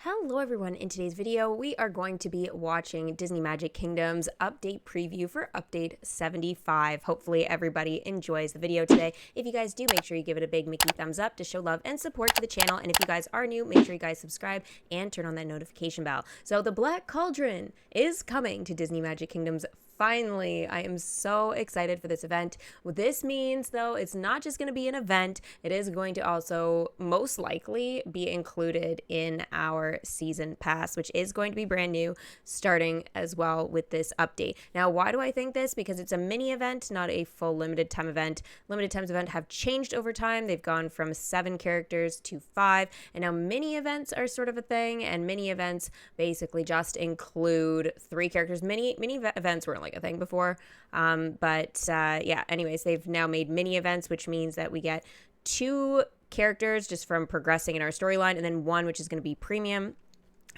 Hello everyone, in today's video we are going to be watching Disney Magic Kingdom's update preview for update 75. Hopefully everybody enjoys the video today. If you guys do, make sure you give it a big Mickey thumbs up to show love and support to the channel, and if you guys are new, make sure you guys subscribe and turn on that notification bell. So the Black Cauldron is coming to Disney Magic Kingdom's finally. I am so excited for this event. What this means, though, it's not just going to be an event. It is going to also most likely be included in our season pass, which is going to be brand new, starting as well with this update. Now, why do I think this? Because it's a mini event, not a full limited time event. Limited times event have changed over time. They've gone from 7 characters to 5, and now mini events are sort of a thing, and mini events basically just include 3 characters. Mini events weren't like a thing before, yeah, anyways, they've now made mini events, which means that we get 2 characters just from progressing in our storyline, and then 1 which is going to be premium.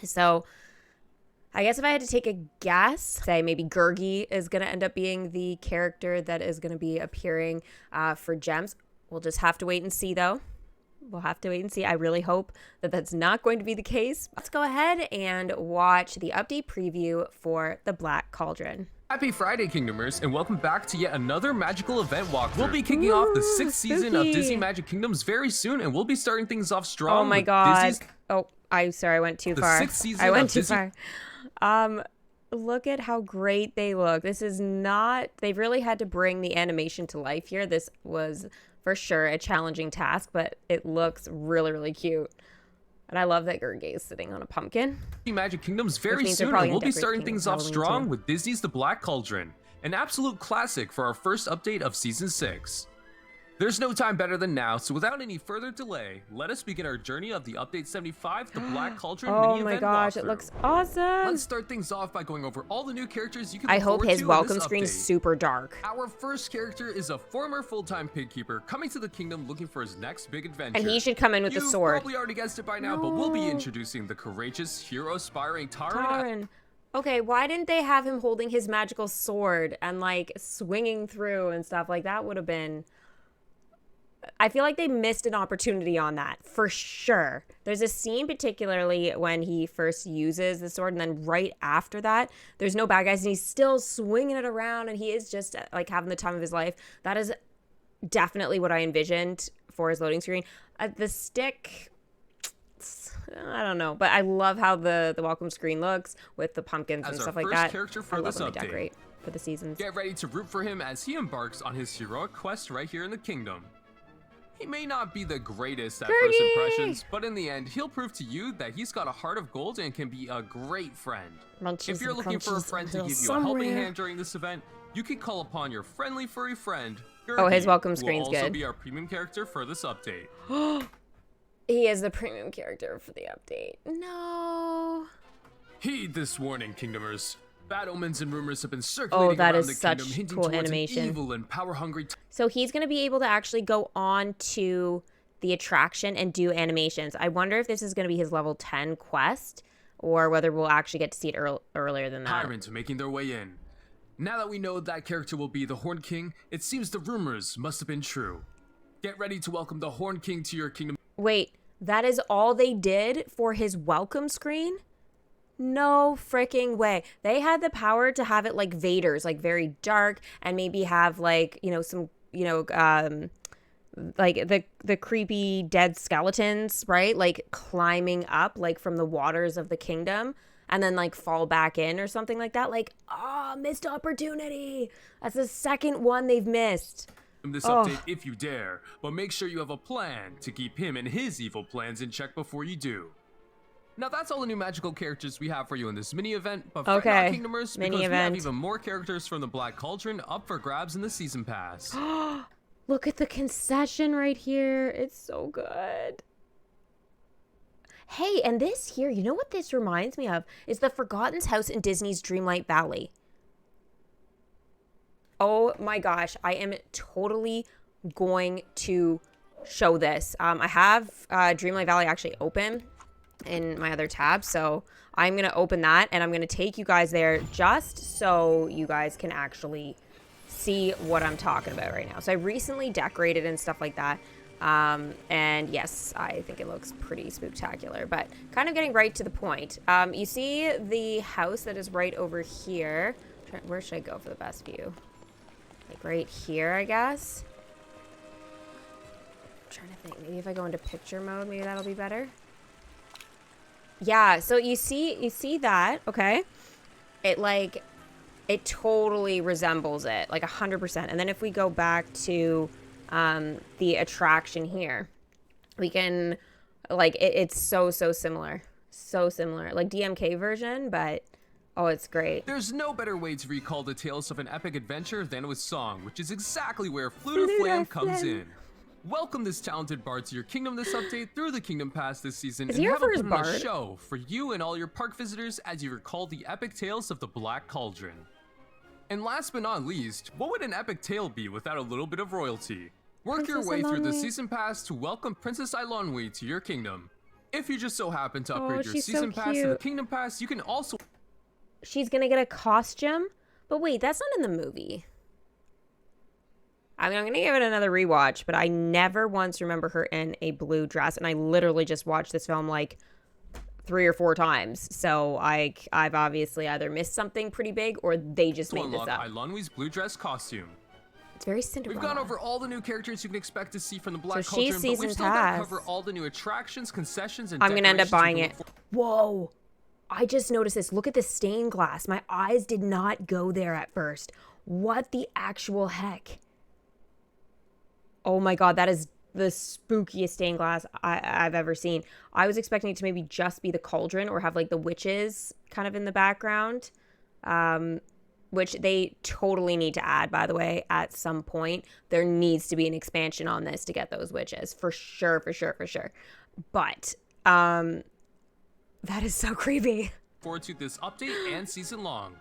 So I guess if I had to take a guess, say maybe Gurgi is going to end up being the character that is going to be appearing for gems. We'll just have to wait and see, though. We'll have to wait and see. I really hope that that's not going to be the case. Let's go ahead and watch the update preview for the Black Cauldron. Happy Friday, Kingdomers, and welcome back to yet another magical event walkthrough. We'll be kicking off the 6th season of Disney Magic Kingdoms very soon, and we'll be starting things off strong. Oh my god. Oh, I'm sorry, I went too far. The 6th season I went too far. Look at how great they look. This is not, they've really had to bring the animation to life here. This was for sure a challenging task, but it looks really, really cute. And I love that Gurgi is sitting on a pumpkin. Magic Kingdoms very soon, and we'll be starting things off strong with Disney's The Black Cauldron, an absolute classic for our first update of Season 6. There's no time better than now, so without any further delay, let us begin our journey of the Update 75, The Black Cauldron mini event. Oh my gosh, it looks awesome! Let's start things off by going over all the new characters you can I look forward hope his to welcome in this screen is update. super dark. Our first character is a former full-time pig keeper coming to the kingdom looking for his next big adventure. And he should come in with the sword. You've probably already guessed it by now, but we'll be introducing the courageous, hero-aspiring Taran. Okay, why didn't they have him holding his magical sword and like swinging through and stuff? Like that would have been... I feel like they missed an opportunity on that, for sure. There's a scene particularly when he first uses the sword, and then right after that, there's no bad guys, and he's still swinging it around, and he is just, like, having the time of his life. That is definitely what I envisioned for his loading screen. The stick... I don't know, but I love how the welcome screen looks with the pumpkins and stuff like that. Character for I love this when they update. decorate for the seasons. Get ready to root for him as he embarks on his heroic quest right here in the kingdom. He may not be the greatest at first impressions, but in the end, he'll prove to you that he's got a heart of gold and can be a great friend. If you're looking for a friend to give you a helping hand during this event, you can call upon your friendly furry friend, Gurgi, oh, his welcome screen's will also good. be our premium character for this update. He is the premium character for the update. No. Heed this warning, Kingdomers. Bad omens and rumors have been circulating that around is the such kingdom, hinting cool towards animation. an evil and power-hungry. So he's going to be able to actually go on to the attraction and do animations. I wonder if this is going to be his level 10 quest, or whether we'll actually get to see it earlier than that. Tyrants making their way in. Now that we know that character will be the Horn King, it seems the rumors must have been true. Get ready to welcome the Horn King to your kingdom. Wait, that is all they did for his welcome screen? No freaking way. They had the power to have it like Vader's, like very dark, and maybe have like, you know, some, you know, like the creepy dead skeletons, right? Like climbing up like from the waters of the kingdom and then like fall back in or something like that. Like, missed opportunity. That's the second one they've missed. This update if you dare, but make sure you have a plan to keep him and his evil plans in check before you do. Now that's all the new magical characters we have for you in this mini event, but fret not, Kingdomers, because we have even more characters from the Black Cauldron up for grabs in the season pass. Look at the concession right here. It's so good. Hey, and this here, you know what this reminds me of? Is the Forgotten's house in Disney's Dreamlight Valley. Oh my gosh, I am totally going to show this. I have Dreamlight Valley actually open in my other tab, so I'm gonna open that and I'm gonna take you guys there just so you guys can actually see what I'm talking about right now. So I recently decorated and stuff like that. And yes, I think it looks pretty spectacular, but kind of getting right to the point. You see the house that is right over here. Where should I go for the best view? Like right here, I guess. I'm trying to think. Maybe if I go into picture mode, maybe that'll be better. Yeah, so you see that, okay? It totally resembles it, like 100%. And then if we go back to the attraction here, we can, like, it's so similar. So similar. Like DMK version, but, oh, it's great. There's no better way to recall the tales of an epic adventure than with song, which is exactly where Flute or Flam comes in. Welcome this talented bard to your kingdom this update through the Kingdom Pass this season, and have a show for you and all your park visitors as you recall the epic tales of the Black Cauldron. And last but not least, what would an epic tale be without a little bit of royalty? Work your way through the season pass to welcome Princess Eilonwy to your kingdom. If you just so happen to upgrade your season pass to the Kingdom Pass, you can also... She's gonna get a costume? But wait, that's not in the movie. I mean, I'm going to give it another rewatch, but I never once remember her in a blue dress. And I literally just watched this film like 3 or 4 times. So I've obviously either missed something pretty big or they just made this up. Eilonwy's blue dress costume. It's very Cinderella. We've gone over all the new characters you can expect to see from the Black So Cauldron, but we've still got to pass. cover all the new attractions, concessions, and I'm going to end up buying it. decorations Whoa. I just noticed this. Look at the stained glass. My eyes did not go there at first. What the actual heck? Oh my god, that is the spookiest stained glass I've ever seen. I was expecting it to maybe just be the cauldron or have like the witches kind of in the background, which they totally need to add, by the way, at some point. There needs to be an expansion on this to get those witches, for sure. But that is so creepy. forward to this update and season long.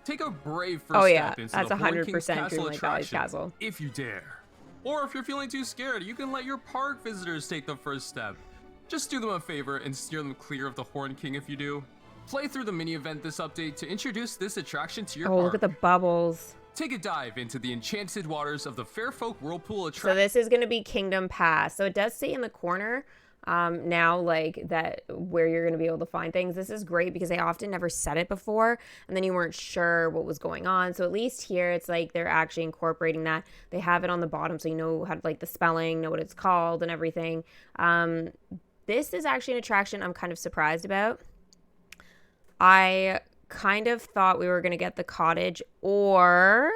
Take a brave first step into that's the Horn King's 100% Castle Greenlight Valley's attraction, castle. if you dare. Or if you're feeling too scared, you can let your park visitors take the first step. Just do them a favor and steer them clear of the Horn King if you do. Play through the mini-event this update to introduce this attraction to your park. Oh, look at the bubbles. Take a dive into the enchanted waters of the Fairfolk Whirlpool attraction. So this is going to be Kingdom Pass. So it does say in the corner now, like, that where you're going to be able to find things. This is great because they often never said it before and then you weren't sure what was going on. So at least here it's like they're actually incorporating that. They have it on the bottom so you know how to, like, the spelling, know what it's called and everything. This is actually an attraction I'm kind of surprised about. I kind of thought we were going to get the cottage, or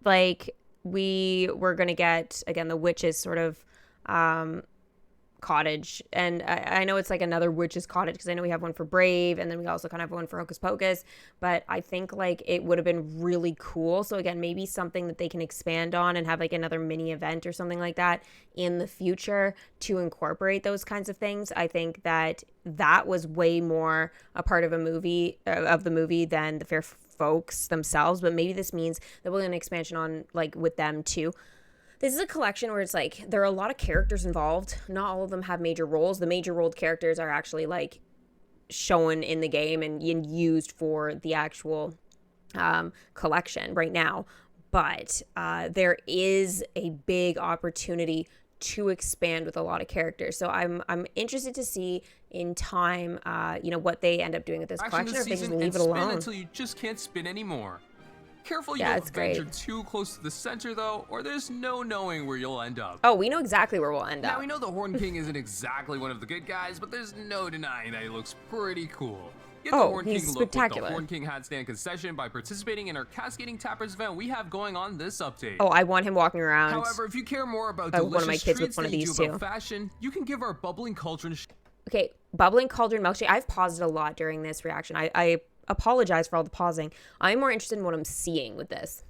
like we were going to get, again, the witches sort of cottage. And I know it's like another witch's cottage because I know we have one for Brave and then we also kind of have one for Hocus Pocus, but I think like it would have been really cool. So again, maybe something that they can expand on and have like another mini event or something like that in the future to incorporate those kinds of things. I think that was way more a part of the movie than the Fair Folks themselves, but maybe this means that we'll get an expansion on like with them too. This is a collection where it's like there are a lot of characters involved. Not all of them have major roles. The major role characters are actually like shown in the game and used for the actual collection right now. But there is a big opportunity to expand with a lot of characters. So I'm interested to see in time, what they end up doing with this collection, or if they just leave it alone. Until you just can't spin anymore. Careful you Yeah, don't venture too close to the center, though, or there's no knowing where you'll end up. Oh, we know exactly where we'll end up. Now, we know the Horn King isn't exactly one of the good guys, but there's no denying that he looks pretty cool. Get the Horn King look with the Horn King hat stand concession by participating in our Cascading Tappers event we have going on this update. Oh, I want him walking around. However, if you care more about delicious one of my kids treats with one of than you these do about too. fashion, you can give our Bubbling Cauldron... Okay, Bubbling Cauldron milkshake. I've paused it a lot during this reaction. I apologize for all the pausing. I'm more interested in what I'm seeing with this.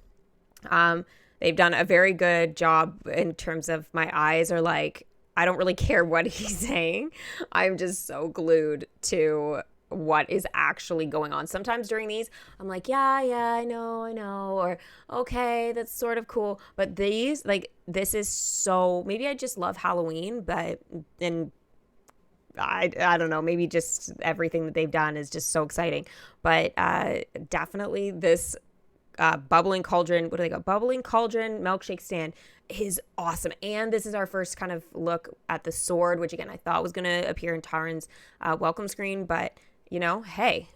They've done a very good job in terms of my eyes are like, I don't really care what he's saying. I'm just so glued to what is actually going on. Sometimes during these, I'm like, yeah, I know, or okay, that's sort of cool. But these, like, this is so, maybe I just love Halloween, but, and I don't know, maybe just everything that they've done is just so exciting. But definitely this bubbling cauldron. What do they got? Bubbling cauldron milkshake stand is awesome. And this is our first kind of look at the sword, which again I thought was going to appear in Taran's welcome screen, but you know, hey,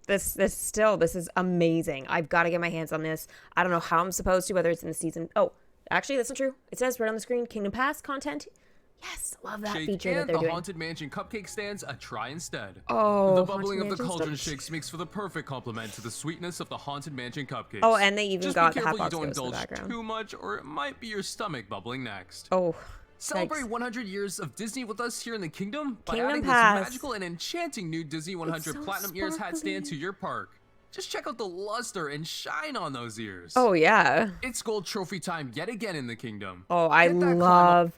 this is amazing. I've got to get my hands on this. I don't know how I'm supposed to, whether it's in the season. Oh, actually, that's not true. It says right on the screen, Kingdom Pass content. Yes, love that feature that they're doing. And the Haunted Mansion cupcake stands a try instead. Oh, the bubbling of the cauldron shakes makes for the perfect complement to the sweetness of the Haunted Mansion cupcakes. Oh, and they even got the Just be careful you don't in the indulge background. too much, or it might be your stomach bubbling next. Oh, celebrate 100 years of Disney with us here in the Kingdom by Kingdom adding Pass. this magical and enchanting new Disney 100 so Platinum Ears hat stand to your park. Just check out the luster and shine on those ears. Oh, yeah. It's gold trophy time yet again in the Kingdom. Oh, I love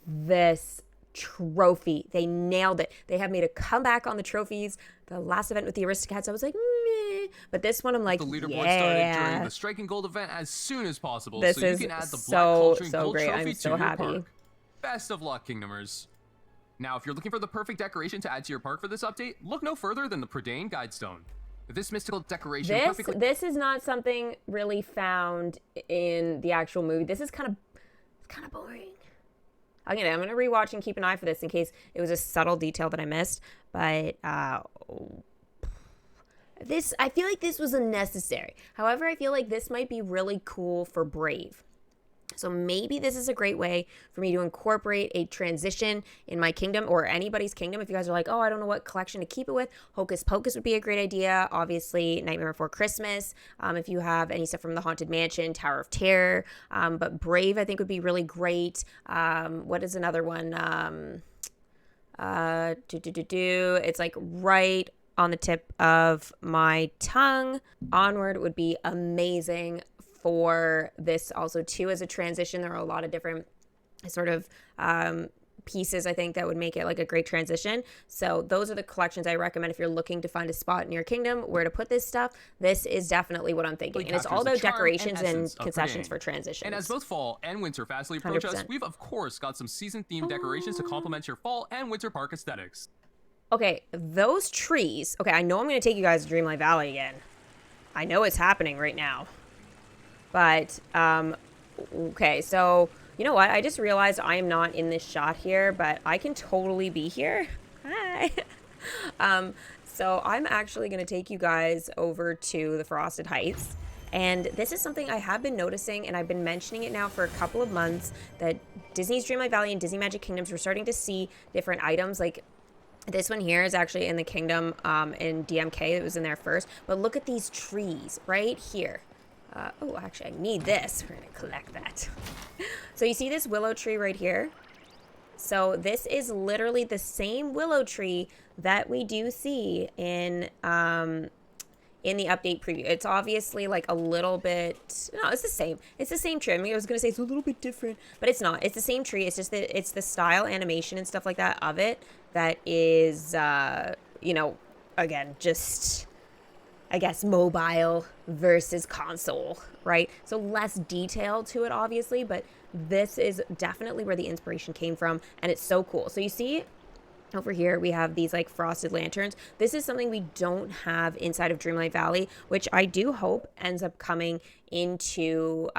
this trophy. They nailed it. They have made a comeback on the trophies. The last event with the Aristocats, I was like, meh. But this one, I'm like, the leaderboard yeah. started during the Striking Gold event as soon as possible, This so you is can add the Black so Cauldron Gold great. Trophy I'm to so your happy. park. Best of luck, Kingdomers. Now, if you're looking for the perfect decoration to add to your park for this update, look no further than the Prydain Guidestone. This mystical decoration This is not something really found in the actual movie. This is kind of boring. I'm gonna rewatch and keep an eye for this in case it was a subtle detail that I missed. But I feel like this was unnecessary. However, I feel like this might be really cool for Brave. So maybe this is a great way for me to incorporate a transition in my kingdom or anybody's kingdom. If you guys are like, oh, I don't know what collection to keep it with, Hocus Pocus would be a great idea. Obviously, Nightmare Before Christmas. If you have any stuff from the Haunted Mansion, Tower of Terror. But Brave, I think, would be really great. What is another one? It's like right on the tip of my tongue. Onward would be amazing for this also too as a transition. There are a lot of different sort of pieces I think that would make it like a great transition. So those are the collections I recommend if you're looking to find a spot in your kingdom where to put this stuff. This is definitely what I'm thinking. And it's all about decorations and concessions for transitions. And as both fall and winter fastly approach 100%. Us, we've of course got some season-themed decorations to complement your fall and winter park aesthetics. Okay, those trees. Okay, I know I'm going to take you guys to Dreamlight Valley again. I know it's happening right now. But, okay, so, you know what? I just realized I am not in this shot here, but I can totally be here. Hi. So I'm actually going to take you guys over to the Frosted Heights. And this is something I have been noticing, and I've been mentioning it now for a couple of months, that Disney's Dreamlight Valley and Disney Magic Kingdoms, we're starting to see different items. Like, this one here is actually in the kingdom in DMK. It was in there first. But look at these trees right here. Oh, actually, I need this. We're going to collect that. So you see this willow tree right here? So this is literally the same willow tree that we do see in the update preview. It's obviously like a little bit... No, it's the same. It's the same tree. I mean, I was going to say it's a little bit different, but it's not. It's the same tree. It's just that it's the style, animation, and stuff like that of it that is, you know, again, just... I guess mobile versus console, right? So less detail to it, obviously, but this is definitely where the inspiration came from, and it's so cool. So you see over here, we have these like frosted lanterns. This is something we don't have inside of Dreamlight Valley, which I do hope ends up coming into,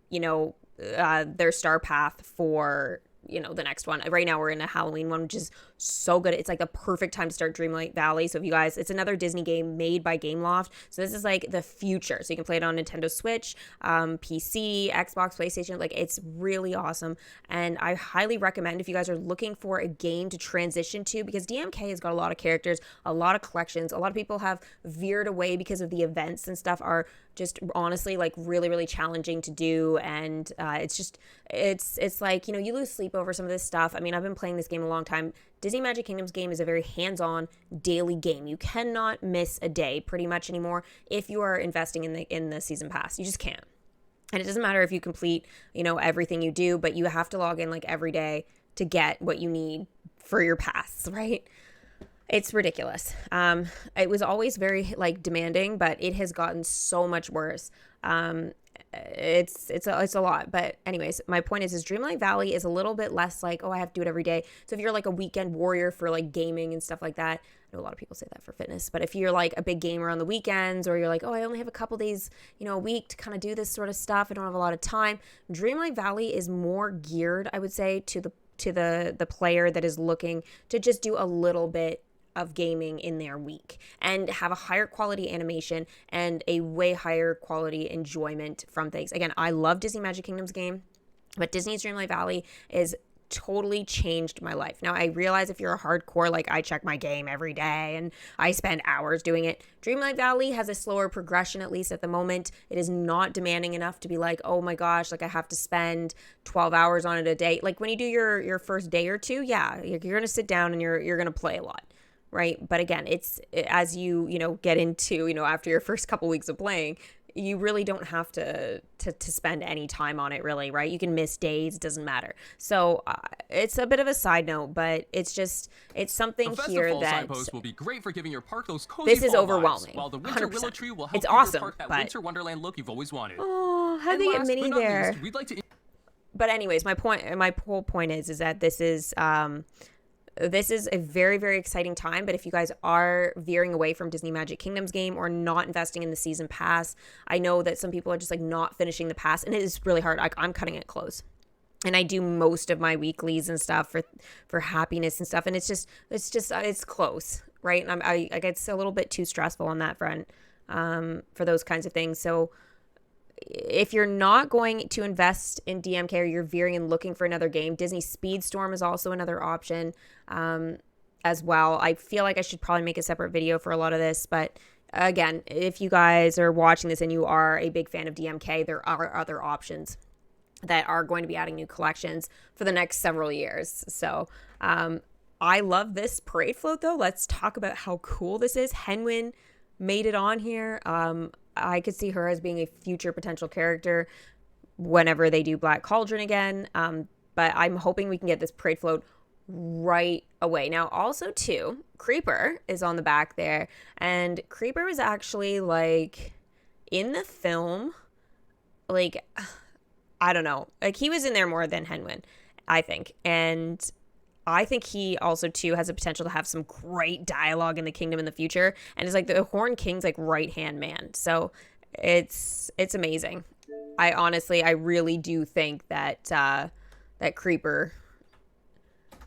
you know, their star path for... you know, the next one. Right now we're in a Halloween one, which is so good. It's like the perfect time to start Dreamlight Valley. So if you guys, it's another Disney game made by Gameloft. So this is like the future. So you can play it on Nintendo Switch, PC, Xbox, PlayStation. Like, it's really awesome. And I highly recommend if you guys are looking for a game to transition to, because DMK has got a lot of characters, a lot of collections. A lot of people have veered away because of the events and stuff are just honestly like really, really challenging to do. And it's just, it's like, you know, you lose sleep over some of this stuff. I mean, I've been playing this game a long time. Disney Magic Kingdoms game is a very hands-on daily game. You cannot miss a day pretty much anymore if you are investing in the season pass. You just can't. And it doesn't matter if you complete, you know, everything you do, but you have to log in like every day to get what you need for your pass, right? It's ridiculous. It was always very like demanding, but it has gotten so much worse. it's a lot. But anyways, my point is Dreamlight Valley is a little bit less like, oh, I have to do it every day. So if you're like a weekend warrior for like gaming and stuff like that, I know a lot of people say that for fitness, but if you're like a big gamer on the weekends, or you're like, oh, I only have a couple days, a week to kind of do this sort of stuff, I don't have a lot of time, Dreamlight Valley is more geared, I would say, to the player that is looking to just do a little bit of gaming in their week and have a higher quality animation and a way higher quality enjoyment from things. Again, I love Disney Magic Kingdom's game, but Disney's Dreamlight Valley is totally changed my life. Now, I realize if you're a hardcore, like I check my game every day and I spend hours doing it, Dreamlight Valley has a slower progression, at least at the moment. It is not demanding enough to be like, oh my gosh, like I have to spend 12 hours on it a day. Like when you do your first day or two, yeah, you're going to sit down and you're going to play a lot. Right. But again, it's as you get into, after your first couple weeks of playing, you really don't have to spend any time on it, really. Right. You can miss days. It doesn't matter. So it's a bit of a side note, but it's something here that signpost will be great for giving your park those cozy this is overwhowing. Vibes, while the winter 100%. willow tree will help it's give awesome, your park that but winter wonderland look you've always wanted. Oh, how do they get Minnie there? Least, we'd like to... But anyways, my whole point is that this is a very, very exciting time, but if you guys are veering away from Disney Magic Kingdom's game or not investing in the season pass, I know that some people are just like not finishing the pass, and it is really hard. I'm cutting it close. And I do most of my weeklies and stuff for happiness and stuff, and it's close, right? And I get a little bit too stressful on that front for those kinds of things. So if you're not going to invest in DMK or you're veering and looking for another game, Disney Speedstorm is also another option as well. I feel like I should probably make a separate video for a lot of this, but again, if you guys are watching this and you are a big fan of DMK, there are other options that are going to be adding new collections for the next several years. So I love this parade float, though. Let's talk about how cool this is. Henwin made it on here. I could see her as being a future potential character whenever they do Black Cauldron again. But I'm hoping we can get this parade float right away. Now, also, too, Creeper is on the back there. And Creeper was actually, like, in the film, like, I don't know. Like, he was in there more than Henwin, I think. And I think he also, too, has a potential to have some great dialogue in the kingdom in the future. And it's like the Horn King's like right-hand man. So it's amazing. I really do think that that Creeper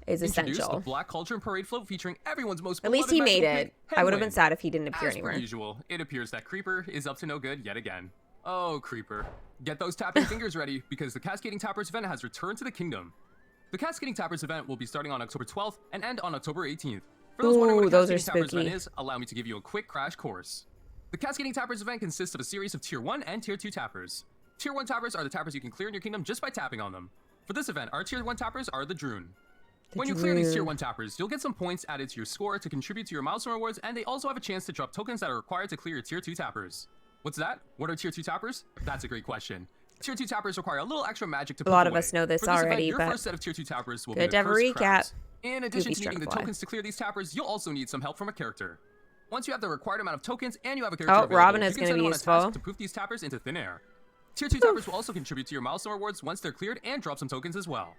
is essential. Introduce the Black Cauldron Parade Float featuring everyone's most At least he made it. I would have been sad if he didn't appear anywhere. As per usual, it appears that Creeper is up to no good yet again. Oh, Creeper. Get those tapping fingers ready, because the Cascading Tappers event has returned to the kingdom. The Cascading Tappers event will be starting on October 12th and end on October 18th. For those wondering what a Cascading Tappers event is, allow me to give you a quick crash course. The Cascading Tappers event consists of a series of Tier 1 and Tier 2 tappers. Tier 1 tappers are the tappers you can clear in your kingdom just by tapping on them. For this event, our Tier 1 tappers are the Droon. When you clear these Tier 1 tappers, you'll get some points added to your score to contribute to your milestone rewards, and they also have a chance to drop tokens that are required to clear your Tier 2 tappers. What's that? What are Tier 2 tappers? That's a great question. Tier 2 tappers require a little extra magic to put away. A lot of us know this already, your but first set of Tier 2 tappers will good be to have a recap. Crabs. In addition to needing the tokens to clear these tappers, you'll also need some help from a character. Once you have the required amount of tokens and you have a character available, Robin is going to be useful to poof these tappers into thin air. Tier 2 tappers will also contribute to your milestone rewards once they're cleared and drop some tokens as well.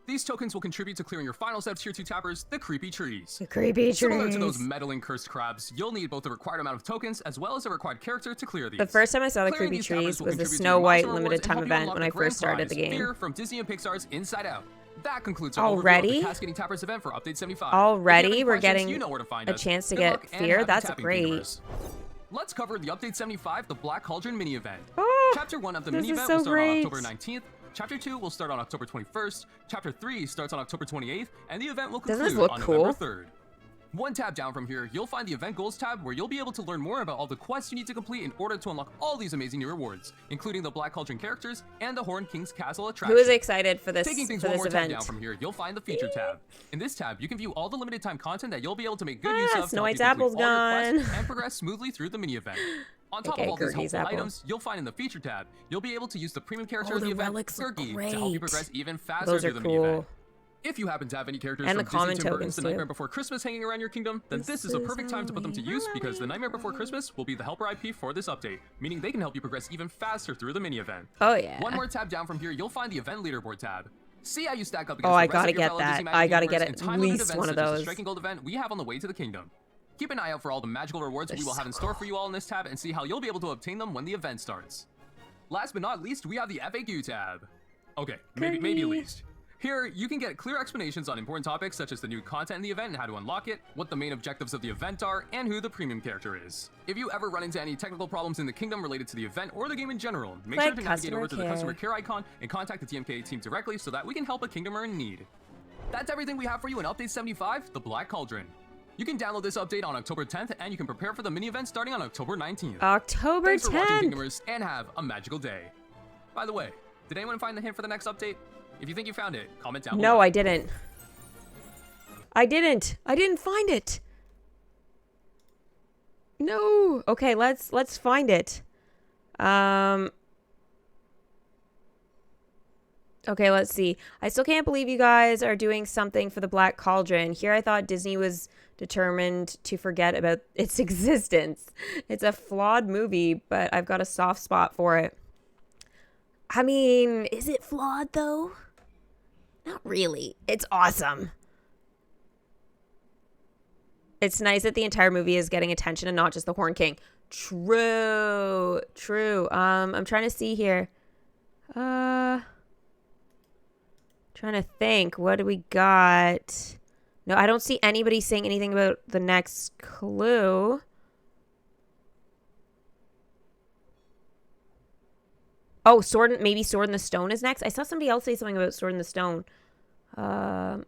These tokens will contribute to clearing your final set of Tier 2 tappers, the Creepy Trees. The Creepy Trees. Similar to those meddling cursed crabs, you'll need both the required amount of tokens as well as a required character to clear these. The first time I saw the Creepy Trees was the Snow White limited time event when I first started the game. From Disney and Pixar's Inside Out. That concludes our overview of the Cascading Tappers event for Update 75. Already we're getting a chance to get Fear. That's great. Let's cover the Update 75, the Black Cauldron mini event. Oh, Chapter 1 of the mini event will start on October 19th. Chapter 2 will start on October 21st, Chapter 3 starts on October 28th, and the event will conclude on November 3rd. One tab down from here, you'll find the Event Goals tab, where you'll be able to learn more about all the quests you need to complete in order to unlock all these amazing new rewards, including the Black Cauldron characters and the Horned King's Castle attraction. Who is excited for this Taking things one more tab down from here, you'll find the Feature tab. In this tab, you can view all the limited time content that you'll be able to make good use of Snow White's apple's gone. And progress smoothly through the mini event. On top of all these helpful items, you'll find in the Feature tab, you'll be able to use the premium character of the event, Gurgi, to help you progress even faster through the mini event. If you happen to have any characters And from the Disney common Tim Burton's tokens, The too. Nightmare Before Christmas hanging around your kingdom, then this is a perfect time to put them to use because The Nightmare Before Christmas will be the helper IP for this update, meaning they can help you progress even faster through the mini-event. Oh, yeah. One more tab down from here, you'll find the event leaderboard tab. See how you stack up against Oh, the I rest gotta of your get fellow that. Disney Magic I gotta universe get and at time-limited least events one of such as the those. Striking Gold event we have on the way to the kingdom. Keep an eye out for all the magical rewards we will have in store for you all in this tab and see how you'll be able to obtain them when the event starts. Last but not least, we have the FAQ tab. Okay, maybe least. Here, you can get clear explanations on important topics such as the new content in the event and how to unlock it, what the main objectives of the event are, and who the premium character is. If you ever run into any technical problems in the kingdom related to the event or the game in general, make sure to navigate over to the customer care icon and contact the TMK team directly so that we can help a kingdomer in need. That's everything we have for you in Update 75, the Black Cauldron. You can download this update on October 10th, and you can prepare for the mini-event starting on October 19th. October 10th! Thanks for watching, Kingdomers, and have a magical day. By the way, did anyone find the hint for the next update? If you think you found it, comment down below. No, I didn't. I didn't find it. No. Okay, let's find it. Okay, let's see. I still can't believe you guys are doing something for the Black Cauldron. Here I thought Disney was determined to forget about its existence. It's a flawed movie, but I've got a soft spot for it. I mean, is it flawed though? Not really. It's awesome. It's nice that the entire movie is getting attention and not just the Horn King. True. I'm trying to see here. Trying to think. What do we got? No, I don't see anybody saying anything about the next clue. Oh, maybe Sword in the Stone is next. I saw somebody else say something about Sword in the Stone. The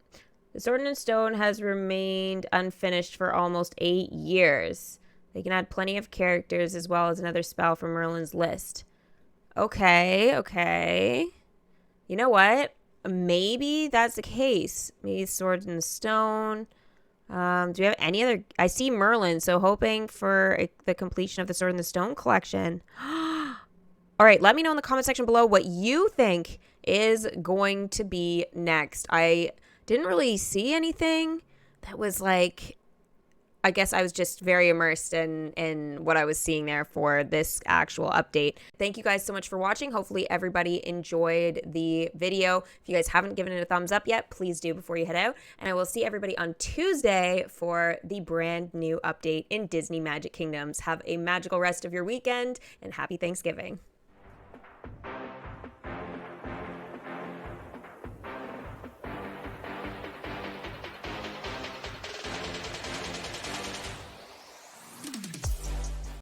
Sword in the Stone has remained unfinished for almost 8 years. They can add plenty of characters as well as another spell from Merlin's list. Okay. You know what? Maybe that's the case. Maybe Sword in the Stone. Do we have any other? I see Merlin, so hoping for the completion of the Sword in the Stone collection. All right, let me know in the comment section below what you think is going to be next. I didn't really see anything that was like, I guess I was just very immersed in what I was seeing there for this actual update. Thank you guys so much for watching. Hopefully everybody enjoyed the video. If you guys haven't given it a thumbs up yet, please do before you head out. And I will see everybody on Tuesday for the brand new update in Disney Magic Kingdoms. Have a magical rest of your weekend and happy Thanksgiving.